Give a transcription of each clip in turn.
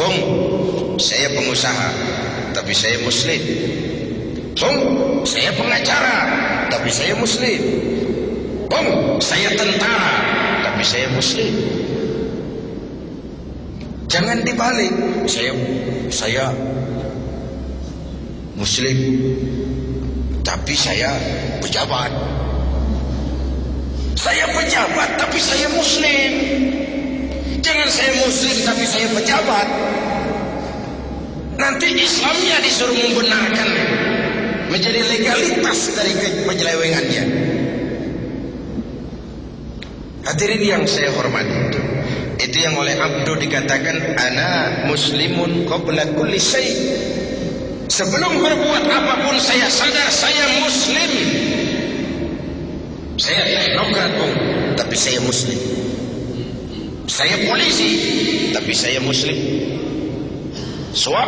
Bung, saya pengusaha, tapi saya muslim. Bung, saya pengacara, tapi saya muslim. Bung, saya tentara, tapi saya muslim. Jangan dibalik. Saya muslim, tapi saya pejabat. Saya pejabat, tapi saya muslim. Jangan saya muslim, tapi saya pejabat. Nanti Islamnya disuruh membenarkan menjadi legalitas dari penyelewengannya. Hadirin yang saya hormati, itu yang oleh Abdu dikatakan ana muslimun qabla kulli syai'. Sebelum berbuat apapun saya sadar saya muslim. Saya teknokrat, Bung, tapi saya muslim. Saya polisi, tapi saya muslim. Suap,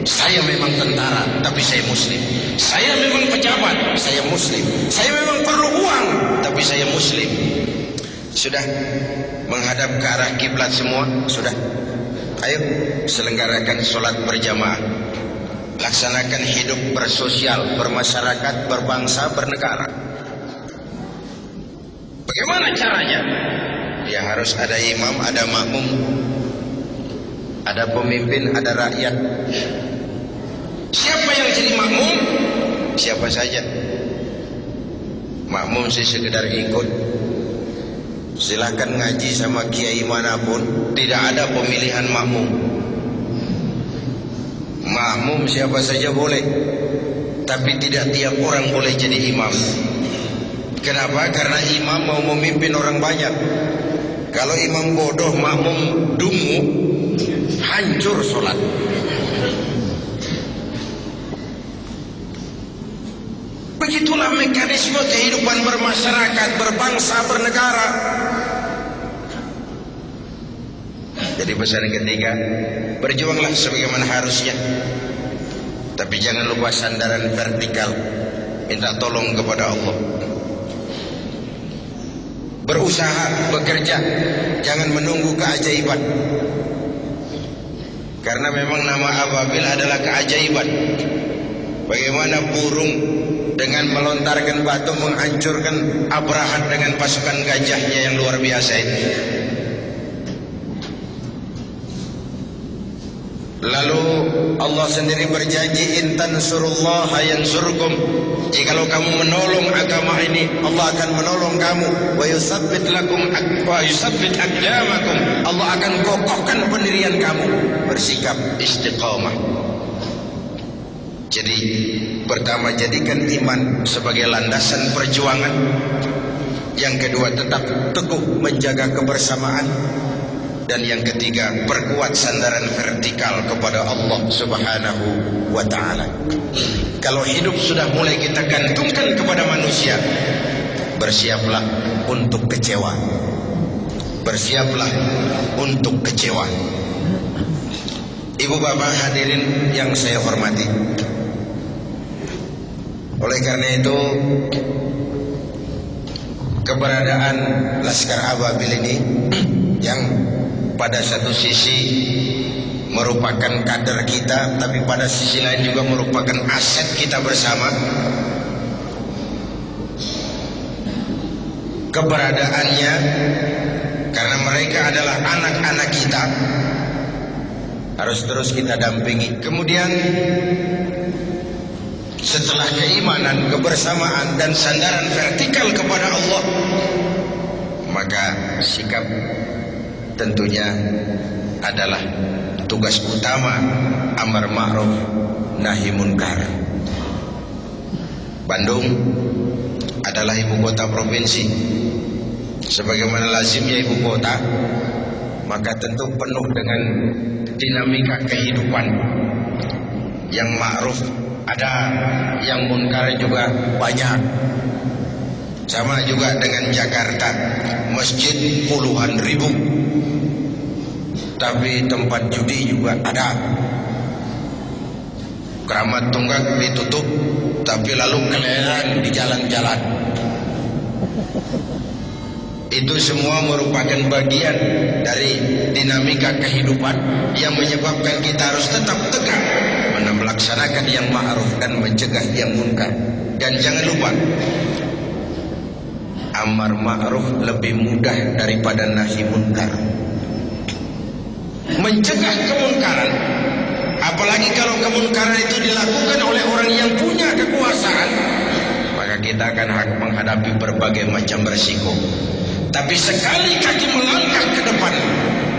saya memang tentara, tapi saya muslim. Saya memang pejabat, saya muslim. Saya memang perlu uang, tapi saya muslim. Sudah menghadap ke arah kiblat semua? Sudah. Ayo selenggarakan sholat berjamaah. Laksanakan hidup bersosial, bermasyarakat, berbangsa, bernegara. Bagaimana caranya? Ya harus ada imam, ada makmum, ada pemimpin, ada rakyat. Siapa yang jadi makmum? Siapa saja. Makmum sih sekedar ikut. Silakan ngaji sama kiai manapun, tidak ada pemilihan makmum. Makmum siapa saja boleh, tapi tidak tiap orang boleh jadi imam. Kenapa? Karena imam mau memimpin orang banyak. Kalau imam bodoh, makmum dungu, hancur sholat. Begitulah mekanisme kehidupan bermasyarakat, berbangsa, bernegara. Jadi pesan ketiga, berjuanglah sebagaimana harusnya, tapi jangan lupa sandaran vertikal. Minta tolong kepada Allah. Berusaha, bekerja, jangan menunggu keajaiban. Karena memang nama ababil adalah keajaiban. Bagaimana burung dengan melontarkan batu menghancurkan Abrahat dengan pasukan gajahnya yang luar biasa ini. Lalu Allah sendiri berjanji, in tansurullaha yansurkum. Jikalau kamu menolong agama ini, Allah akan menolong kamu. Wa yusabbit lakum wa yusabbit aqdamakum. Allah akan kokohkan pendirian kamu. Bersikap istiqamah. Jadi pertama, jadikan iman sebagai landasan perjuangan. Yang kedua, tetap teguh menjaga kebersamaan. Dan yang ketiga, perkuat sandaran vertikal kepada Allah Subhanahu wa ta'ala. Kalau hidup sudah mulai kita gantungkan kepada manusia, bersiaplah untuk kecewa. Bersiaplah untuk kecewa. Ibu bapak hadirin yang saya hormati, oleh karena itu keberadaan Laskar Ababil ini yang pada satu sisi merupakan kader kita, tapi pada sisi lain juga merupakan aset kita bersama. Keberadaannya karena mereka adalah anak-anak kita, harus terus kita dampingi. Kemudian setelah keimanan, kebersamaan dan sandaran vertikal kepada Allah, maka sikap tentunya adalah tugas utama amar ma'ruf nahi munkar. Bandung adalah ibu kota provinsi. Sebagaimana lazimnya ibu kota, maka tentu penuh dengan dinamika kehidupan. Yang ma'ruf ada, yang munkar juga banyak. Sama juga dengan Jakarta, masjid puluhan ribu, tapi tempat judi juga ada. Keramat Tunggak ditutup, tapi lalu keliling di jalan-jalan. Itu semua merupakan bagian dari dinamika kehidupan yang menyebabkan kita harus tetap tegak melaksanakan yang ma'ruf dan mencegah yang munkar. Dan jangan lupa, amar ma'ruf lebih mudah daripada nahi munkar. Mencegah kemunkaran, apalagi kalau kemunkaran itu dilakukan oleh orang yang punya kekuasaan, maka kita akan menghadapi berbagai macam resiko. Tapi sekali kaki melangkah ke depan,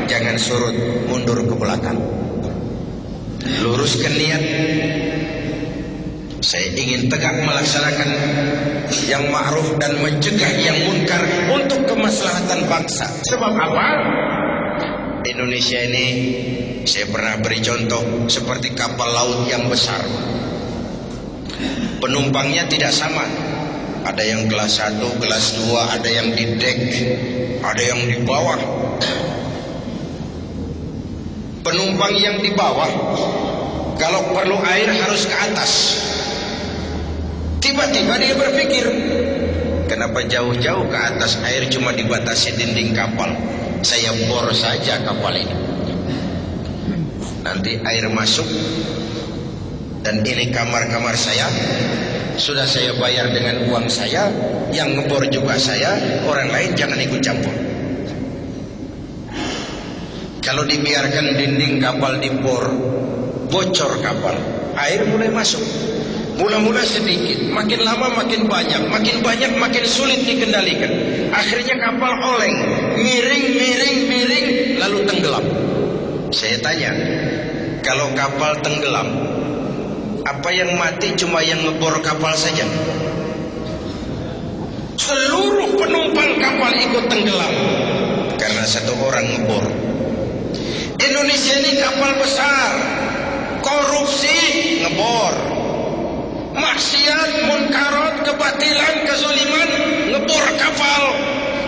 jangan surut mundur ke belakang. Luruskan niat. Saya ingin tegak melaksanakan yang ma'ruf dan mencegah yang munkar untuk kemaslahatan bangsa. Sebab apa? Indonesia ini, saya pernah beri contoh seperti kapal laut yang besar. Penumpangnya tidak sama. Ada yang kelas 1, kelas 2, ada yang di dek, ada yang di bawah. Penumpang yang di bawah, kalau perlu air harus ke atas. Tiba-tiba dia berpikir, kenapa jauh-jauh ke atas, air cuma dibatasi dinding kapal. Saya bor saja kapal ini. Nanti air masuk, dan ini kamar-kamar saya. Sudah saya bayar dengan uang saya, yang ngebor juga saya, orang lain jangan ikut campur. Kalau dibiarkan dinding kapal dibor, bocor kapal, air mulai masuk. Mula-mula sedikit, makin lama makin banyak makin sulit dikendalikan. Akhirnya kapal oleng, miring, lalu tenggelam. Saya tanya, kalau kapal tenggelam, apa yang mati cuma yang ngebor kapal saja? Seluruh penumpang kapal ikut tenggelam karena satu orang ngebor. Indonesia ini kapal besar, korupsi ngebor, maksiat, munkarat, kebatilan, kezaliman ngebor kapal.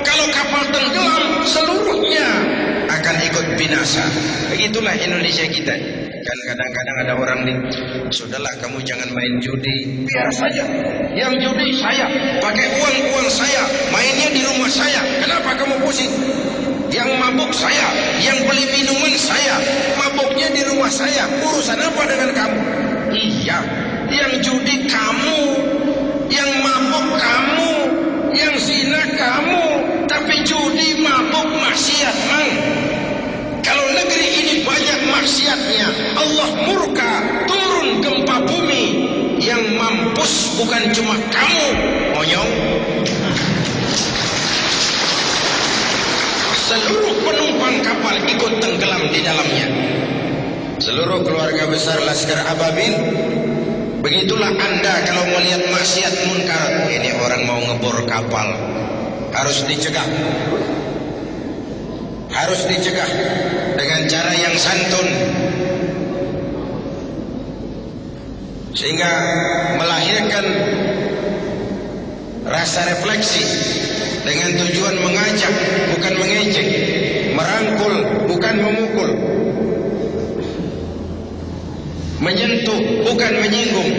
Kalau kapal tenggelam, seluruhnya akan ikut binasa. Begitulah Indonesia kita. Kan kadang-kadang ada orang nih, sudahlah kamu jangan main judi, biar saja. Yang judi saya, pakai uang saya, mainnya di rumah saya. Kenapa kamu pusing? Yang mabuk saya, yang beli minuman saya, mabuknya di rumah saya. Urusan apa dengan kamu? Iya, yang judi kamu, yang mabuk kamu, yang zina kamu, tapi judi, mabuk, maksiat mang. Kalau negeri ini banyak maksiatnya, Allah murka, turun gempa bumi. Yang mampus bukan cuma kamu, monyong. Seluruh penumpang kapal ikut tenggelam di dalamnya. Seluruh keluarga besar Laskar Ababil. Begitulah Anda kalau melihat maksiat munkar, ini orang mau ngebor kapal, harus dicegah. Harus dicegah dengan cara yang santun, sehingga melahirkan rasa refleksi dengan tujuan mengajak bukan mengejek, merangkul bukan memukul, menyentuh bukan menyinggung.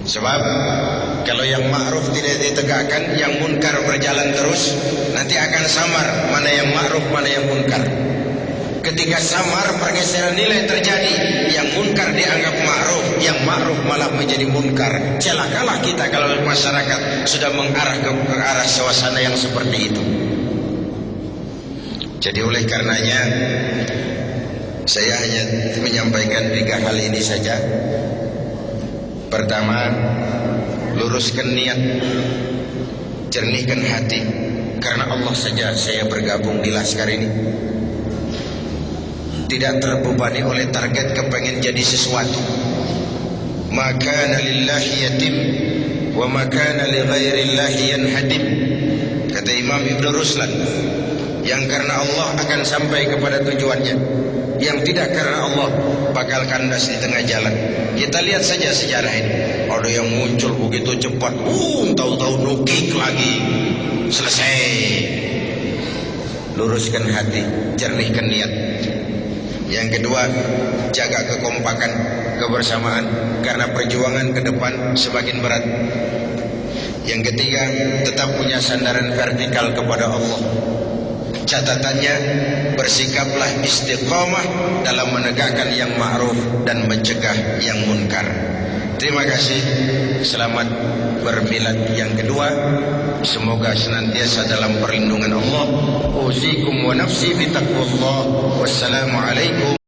Sebab kalau yang ma'ruf tidak ditegakkan, yang munkar berjalan terus, nanti akan samar mana yang ma'ruf, mana yang munkar. Ketika samar, pergeseran nilai terjadi. Yang munkar dianggap ma'ruf, yang ma'ruf malah menjadi munkar. Celakalah kita kalau masyarakat sudah mengarah ke arah suasana yang seperti itu. Jadi oleh karenanya, saya hanya menyampaikan 3 hal ini saja. Pertama, luruskan niat, jernihkan hati. Karena Allah saja saya bergabung di Laskar ini. Tidak terbebani oleh target kepengen jadi sesuatu. Maka lillahi yatim wa maka li ghairillahi yanhadim. Kata Imam Ibn Ruslan, yang karena Allah akan sampai kepada tujuannya, yang tidak karena Allah bakal kandas di tengah jalan. Kita lihat saja sejarah ini. Ada yang muncul begitu cepat, tahu-tahu nukik lagi, selesai. Luruskan hati, jernihkan niat. Yang kedua, jaga kekompakan, kebersamaan, karena perjuangan ke depan semakin berat. Yang ketiga, tetap punya sandaran vertikal kepada Allah. Catatannya, bersikaplah istiqamah dalam menegakkan yang ma'ruf dan mencegah yang munkar. Terima kasih. Selamat bermilad yang kedua. Semoga senantiasa dalam perlindungan Allah. Uzikum wa nafsi bi taqwallah. Wassalamualaikum